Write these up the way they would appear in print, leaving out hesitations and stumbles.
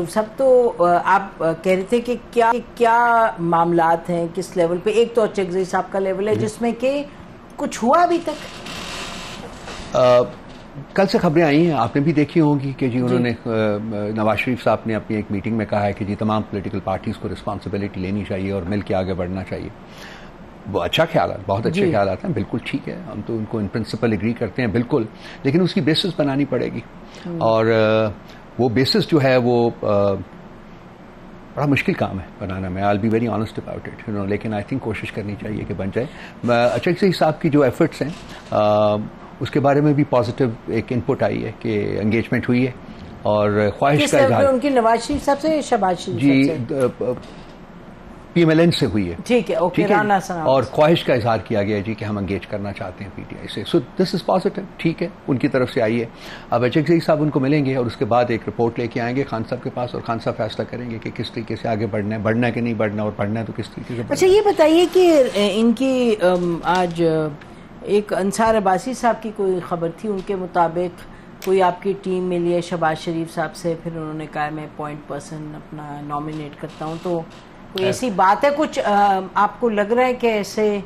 सब तो आप कह रहे थे कि क्या मामलात हैं, किस लेवल पे। एक तो अचकज़ई साहब का लेवल है जिसमें कि कुछ हुआ अभी तक। कल से खबरें आई हैं, आपने भी देखी होंगी कि जी उन्होंने नवाज शरीफ साहब ने अपनी एक मीटिंग में कहा है कि जी तमाम पॉलिटिकल पार्टीज को रिस्पॉन्सिबिलिटी लेनी चाहिए और मिल के आगे बढ़ना चाहिए। वो अच्छा ख्याल है, बहुत अच्छे ख्याल आते हैं, बिल्कुल ठीक है, हम तो उनको इन प्रिंसिपल एग्री करते हैं बिल्कुल, लेकिन उसकी बेसिस बनानी पड़ेगी। और वो बेसिस जो है वो बड़ा मुश्किल काम है बनाना में। I will be very honest about it, you know, लेकिन आई थिंक कोशिश करनी चाहिए कि बन जाए। अचकज़ई साहब की जो एफर्ट्स हैं उसके बारे में भी पॉजिटिव एक इनपुट आई है कि एंगेजमेंट हुई है और ख्वाहिश का इज़हार उनकी नवाज शरीफ साहब से शहबाज शरीफ जी PMLN से हुई है, ठीक है, ओके, राना सना, और ख्वाहिश का इजहार किया गया जी कि हम एंगेज करना चाहते हैं PTI से। सो दिस इज पॉजिटिव, ठीक है, उनकी तरफ से आई है। अब अचकज़ई साहब उनको मिलेंगे और उसके बाद एक रिपोर्ट लेके आएंगे खान साहब के पास और खान साहब फैसला करेंगे कि किस तरीके से आगे बढ़ना है कि नहीं बढ़ना, और बढ़ना है तो किस तरीके से। अच्छा, ये बताइए कि इनकी आज एक अंसार अब्बासी साहब की कोई खबर थी, उनके मुताबिक कोई आपकी टीम मिली है शहबाज शरीफ साहब से, फिर उन्होंने कहा मैं पॉइंट पर्सन अपना नॉमिनेट करता हूँ, तो कोई ऐसी बात है, कुछ आपको लग रहा है कि ऐसे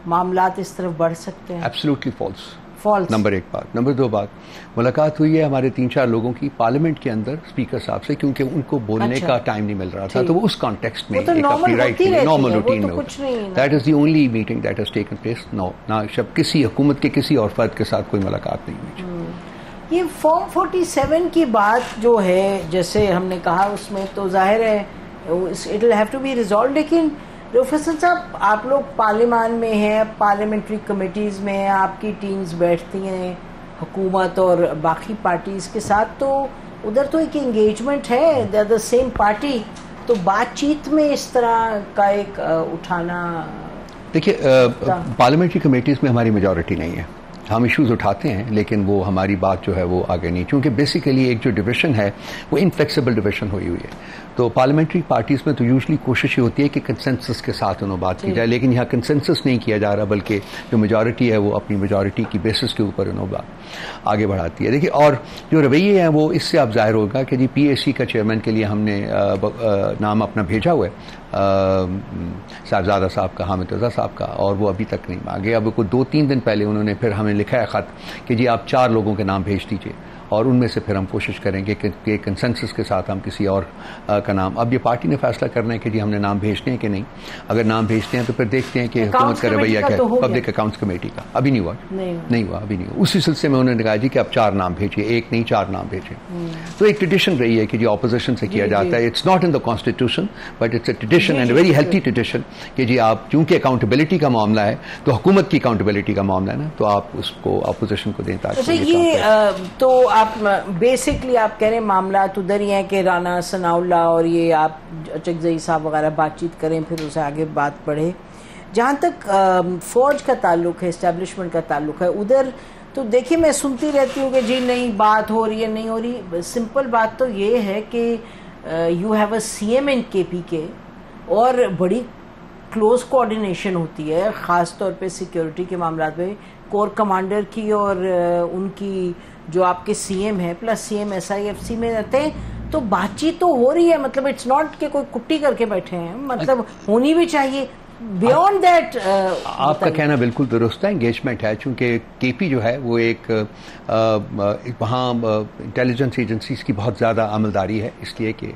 मामलात इस तरफ बढ़ सकते हैं? Absolutely false. नंबर एक बात। नंबर दो बात, मुलाकात हुई है हमारे 3-4 लोगों की पार्लियामेंट के अंदर स्पीकर साहब से, क्योंकि उनको बोलने का टाइम नहीं मिल रहा था, तो वो उस कॉन्टेक्स्ट में एक अपनी राइट नॉर्मल रूटीन में that is the only meeting that has taken place. No, ना शब किसी हुकूमत के किसी और फर्द के साथ कोई मुलाकात नहीं हुई। ये फॉर्म 47 की बात जो है, जैसे हमने कहा, उसमें तो जाहिर है it will have to be resolve, लेकिन रऊफ हसन साहब, आप लोग पार्लियामान में हैं, पार्लियामेंट्री कमेटीज़ में हैं, आपकी टीम्स बैठती हैं हुकूमत और बाकी पार्टीज़ के साथ, तो उधर तो एक एंगेजमेंट है, they are the same party, तो बातचीत में इस तरह का एक उठाना। देखिए, पार्लियामेंट्री कमेटीज़ में हमारी मेजॉरिटी नहीं है, हम इश्यूज उठाते हैं, लेकिन वो हमारी बात जो है वो आगे नहीं, क्योंकि बेसिकली एक जो डिवीजन है वो इनफ्लेक्सिबल डिवीजन हुई है। तो पार्लियामेंट्री पार्टीज में तो यूजुअली कोशिश ये होती है कि कंसेंसस के साथ उन्होंने बात की जाए, लेकिन यहाँ कंसेंसस नहीं किया जा रहा, बल्कि जो मेजॉरिटी है वो अपनी मेजॉरिटी की बेसिस के ऊपर उन्होंने बात आगे बढ़ाती है। देखिए, और जो रवैये हैं वो इससे अब जाहिर होगा कि जी PAC का चेयरमैन के लिए हमने नाम अपना भेजा हुआ है, साहबजादा साहब का, हामिद रजा साहब का, और वो अभी तक नहीं मांगे। अब को 2-3 दिन पहले उन्होंने फिर हमें लिखा है ख़त कि जी आप 4 लोगों के नाम भेज दीजिए, और उनमें से फिर हम कोशिश करेंगे कि कंसेंसस के साथ हम किसी और का नाम। अब ये पार्टी ने फैसला करना है कि जी हमने नाम भेजने हैं कि नहीं। अगर नाम भेजते हैं तो फिर देखते हैं कि हुकूमत का रवैया क्या है। पब्लिक अकाउंट्स कमेटी का अभी नहीं हुआ, नहीं हुआ, अभी नहीं हुआ। उसी सिलसिले में उन्होंने कहा जी कि आप 4 नाम भेजिए, 1 नहीं 4 नाम भेजिए। तो एक ट्रेडिशन रही है कि जी ऑपोजिशन से किया जाता है, it's not in the constitution but it's a tradition and very healthy tradition कि जी आप, चूंकि अकाउंटेबिलिटी का मामला है तो हुकूमत की अकाउंटेबिलिटी का मामला है ना, तो आप उसको अपोजिशन को दें। अच्छा, ये तो आप बेसिकली आप कह रहे हैं मामला उधर ही है कि राना सनाउल्लाह और ये आप अचकज़ई साहब वगैरह बातचीत करें, फिर उसे आगे बात बढ़े। जहाँ तक फौज का ताल्लुक है, इस्टेब्लिशमेंट का ताल्लुक है, उधर तो देखिए मैं सुनती रहती हूँ कि जी नहीं बात हो रही है, नहीं हो रही। सिंपल बात तो ये है कि you have a CM in KPK और बड़ी क्लोज कोऑर्डिनेशन होती है, ख़ास तौर पे सिक्योरिटी के मामलों में कोर कमांडर की और उनकी जो आपके CM है प्लस CM SIFC में रहते हैं, तो बातचीत तो हो रही है। मतलब इट्स नॉट कि कोई कुट्टी करके बैठे हैं, मतलब होनी भी चाहिए। बियॉन्ड दैट आपका कहना बिल्कुल दुरुस्त है, एंगेजमेंट है, चूंकि KP जो है वो एक वहाँ इंटेलिजेंस एजेंसीज की बहुत ज़्यादा अमलदारी है, इसलिए कि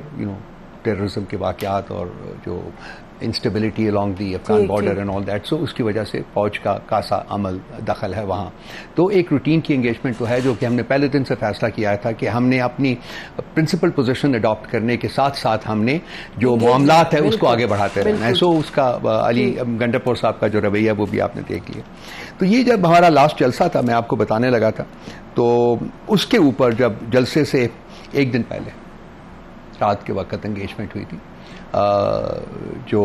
टेररिज्म के वाक़यात और जो instability along the Afghan border and all that, so उसकी वजह से फौज का कासा अमल दखल है वहाँ। तो एक रूटीन की एंगेजमेंट तो है, जो कि हमने पहले दिन से फैसला किया था कि हमने अपनी प्रिंसिपल पोजीशन अडॉप्ट करने के साथ साथ हमने जो मामलात है उसको आगे बढ़ाते रहना है। सो उसका अली गंडापुर साहब का जो रवैया वो भी आपने देख लिया। तो ये जब हमारा लास्ट जलसा था, मैं आपको बताने लगा था, तो उसके ऊपर जब जलसे से 1 दिन पहले रात के वक्त एंगेजमेंट हुई थी, जो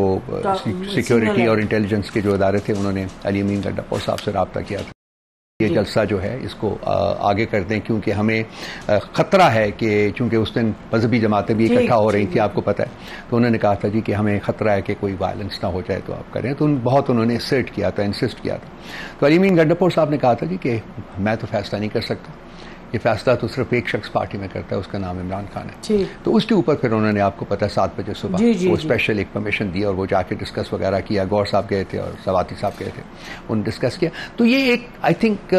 सिक्योरिटी और इंटेलिजेंस के जो इदारे थे उन्होंने अली अमीन गंडापुर साहब से रब्ता किया था ये जलसा जो है इसको आगे कर दें, क्योंकि हमें ख़तरा है कि चूंकि उस दिन मजहबी जमातें भी इकट्ठा हो रही थी, आपको पता है, तो उन्होंने कहा था जी कि हमें ख़तरा है कि कोई वायलेंस ना हो जाए तो आप करें। तो बहुत उन्होंने इंसिस्ट किया था। तो अली अमीन गंडापुर साहब ने कहा था जी कि मैं तो फैसला नहीं कर सकता, ये फैसला तो सिर्फ एक शख्स पार्टी में करता है, उसका नाम इमरान खान है। तो उसके ऊपर फिर उन्होंने, आपको पता है, 7 बजे सुबह वो स्पेशल एक परमिशन दी और वो जाके डिस्कस वगैरह किया। गौर साहब गए थे और सवाती साहब गए थे, उन्होंने डिस्कस किया। तो ये एक, आई थिंक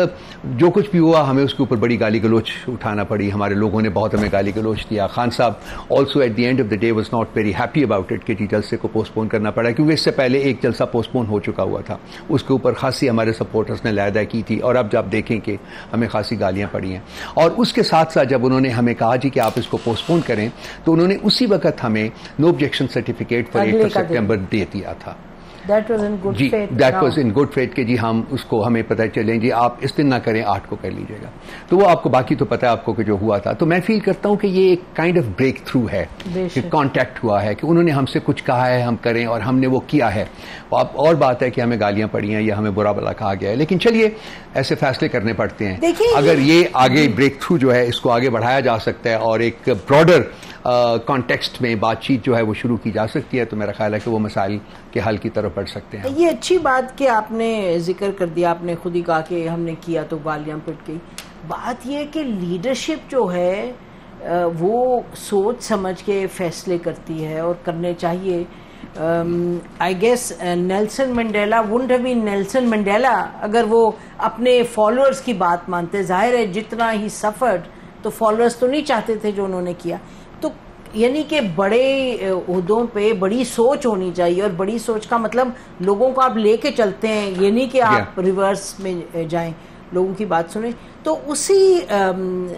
जो कुछ भी हुआ हमें उसके ऊपर बड़ी गाली गलोच उठाना पड़ी, हमारे लोगों ने बहुत हमें गाली गलोच दिया। खान साहब also at the end of the day was not very happy about it कि जी जलसे को पोस्टपोन करना पड़ा, क्योंकि इससे पहले एक जलसा पोस्टपोन हो चुका हुआ था, उसके ऊपर खासी हमारे सपोर्टर्स ने लहदा की थी और अब जब देखें कि हमें खासी गालियां पड़ी हैं। और उसके साथ साथ जब उन्होंने हमें कहा जी कि आप इसको पोस्टपोन करें, तो उन्होंने उसी वक्त हमें नो ऑब्जेक्शन सर्टिफिकेट फॉर 8 सितंबर दे दिया था। That was in good faith. That was in good faith कि जी हम उसको, हमें पता चले जी आप इस दिन ना करें, 8 को कर लीजिएगा। तो वो आपको बाकी तो पता है आपको कि जो हुआ था। तो मैं फील करता हूं कि ये एक काइंड ऑफ ब्रेक थ्रू है कि कांटेक्ट हुआ है, कि उन्होंने हमसे कुछ कहा है हम करें और हमने वो किया है। और बात है कि हमें गालियां पड़ी हैं या हमें बुरा भला कहा गया है, लेकिन चलिए ऐसे फैसले करने पड़ते हैं। अगर ये आगे ब्रेक थ्रू जो है इसको आगे बढ़ाया जा सकता है और एक ब्रॉडर कॉन्टेक्स्ट में बातचीत जो है वो शुरू की जा सकती है, तो मेरा ख्याल है कि वो मसाइल के हल की तरफ बढ़ सकते हैं। ये अच्छी बात कि आपने जिक्र कर दिया, आपने खुद ही कहा कि हमने किया तो गालियां पिट गई। बात ये कि लीडरशिप जो है वो सोच समझ के फैसले करती है और करने चाहिए। I guess Nelson Mandela wouldn't have been Nelson Mandela अगर वो अपने फॉलोअर्स की बात मानते। जाहिर है जितना ही सफर्ड, तो फॉलोअर्स तो नहीं चाहते थे जो उन्होंने किया। तो यानी कि बड़े ओहदों पे बड़ी सोच होनी चाहिए, और बड़ी सोच का मतलब लोगों को आप लेके चलते हैं, ये नहीं कि आप रिवर्स में जाएं, लोगों की बात सुने। तो उसी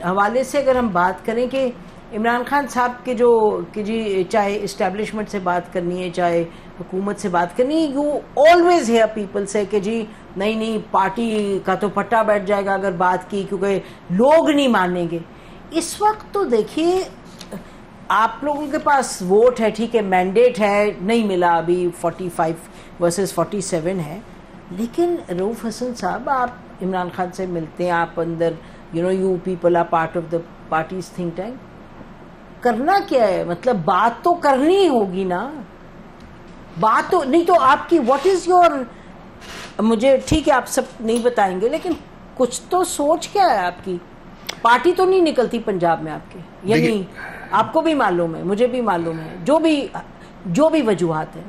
हवाले से अगर हम बात करें कि इमरान खान साहब के जो कि जी चाहे इस्टेब्लिशमेंट से बात करनी है चाहे हुकूमत से बात करनी है, यू ऑलवेज हेयर पीपल से कि जी नहीं पार्टी का तो पट्टा बैठ जाएगा अगर बात की, क्योंकि लोग नहीं मानेंगे। इस वक्त तो देखिए आप लोगों के पास वोट है, ठीक है, मैंडेट है, नहीं मिला अभी, 45 वर्सेस 47 है, लेकिन रऊफ हसन साहब आप इमरान खान से मिलते हैं, आप अंदर you people are part of the parties think tank. करना क्या है, मतलब बात तो करनी ही होगी ना, बात तो नहीं तो आपकी व्हाट इज योर, मुझे ठीक है आप सब नहीं बताएंगे, लेकिन कुछ तो सोच क्या है आपकी। पार्टी तो नहीं निकलती पंजाब में आपके, यानी आपको भी मालूम है, मुझे भी मालूम है, जो भी वजूहात है।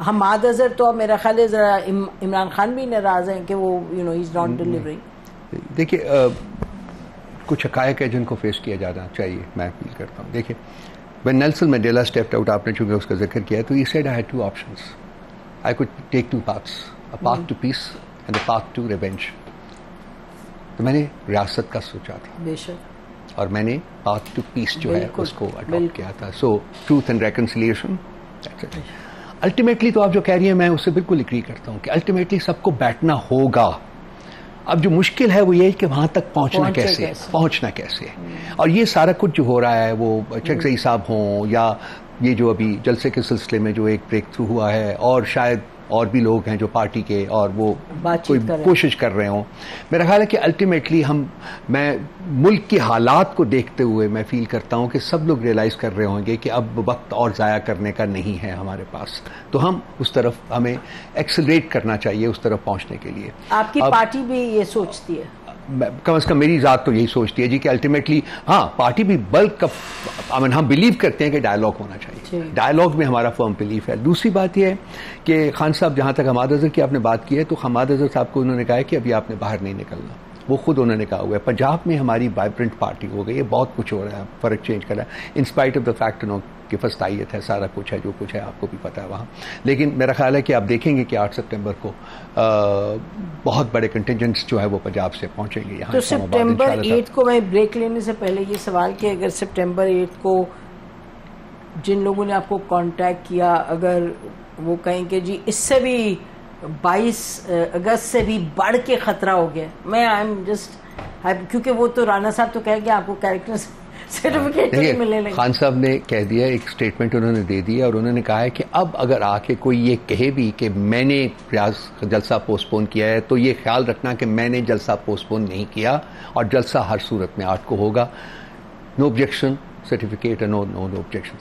हमाद अजहर तो मेरा ख्याल है जरा इमरान खान भी नाराज हैं कि वो ही इज नॉट डिलीवरिंग। देखिए कुछ हकायक है जिनको फेस किया जाना चाहिए, मैं फील करता हूँ। देखिए when Nelson Mandela stepped out, आपने चूंकि उसका जिक्र किया है, तो ही said I had 2 options, I could take 2 paths, a path to peace and a path to revenge. तो मैंने रियासत का सोचा था बेशक, और मैंने पाथ टू पीस जो है उसको अडॉप्ट किया था। सो ट्रूथ एंड रेकन्सिलिएशन। अल्टीमेटली तो आप जो कह रही हैं मैं उससे बिल्कुल एग्री करता हूँ कि अल्टीमेटली सबको बैठना होगा। अब जो मुश्किल है वो ये है कि वहां तक पहुंचना कैसे। और ये सारा कुछ जो हो रहा है, वो चकजई साहब हों या ये जो अभी जलसे के सिलसिले में जो एक ब्रेक थ्रू हुआ है, और शायद और भी लोग हैं जो पार्टी के और वो कोई कोशिश कर रहे हों, मेरा ख्याल है कि अल्टीमेटली मैं मुल्क के हालात को देखते हुए मैं फील करता हूं कि सब लोग रियलाइज कर रहे होंगे कि अब वक्त और ज़ाया करने का नहीं है हमारे पास, तो हम उस तरफ हमें एक्सेलरेट करना चाहिए उस तरफ पहुंचने के लिए। आपकी पार्टी भी ये सोचती है? कम से कम मेरी ज़ात तो यही सोचती है जी कि अल्टीमेटली हाँ, पार्टी भी बल्क हम बिलीव करते हैं कि डायलॉग होना चाहिए, डायलॉग में हमारा फर्म बिलीफ है। दूसरी बात यह है कि खान साहब, जहाँ तक हमाद अजहर की आपने बात की है, तो हमाद अजहर साहब को उन्होंने कहा है कि अभी आपने बाहर नहीं निकलना, वो खुद उन्होंने कहा हुआ है। पंजाब में हमारी वाइब्रेंट पार्टी हो गई है, बहुत कुछ हो रहा है, फर्क चेंज कर रहा है, in spite of the fact कि फस्तायत है, सारा कुछ है, जो कुछ है आपको भी पता है वहाँ। लेकिन मेरा ख्याल है कि आप देखेंगे कि 8 सितंबर को बहुत बड़े कंटिजेंट्स जो है वो पंजाब से पहुंचेंगे यहाँ। तो सितंबर 8 को, मैं ब्रेक लेने से पहले ये सवाल कि अगर सितंबर 8 को जिन लोगों ने आपको कांटेक्ट किया, अगर वो कहें कि जी इससे भी 22 अगस्त से भी बढ़ के खतरा हो गया, मैं आई एम जस्ट, क्योंकि वो तो राणा साहब तो कह गया आपको कैरेक्टर सर्टिफिकेट नहीं मिले। खान साहब ने कह दिया, एक स्टेटमेंट उन्होंने दे दिया और उन्होंने कहा है कि अब अगर आके कोई ये कहे भी कि मैंने जलसा पोस्टपोन किया है, तो ये ख्याल रखना कि मैंने जलसा पोस्टपोन नहीं किया और जलसा हर सूरत में 8 को होगा। No objection certificate, no objection.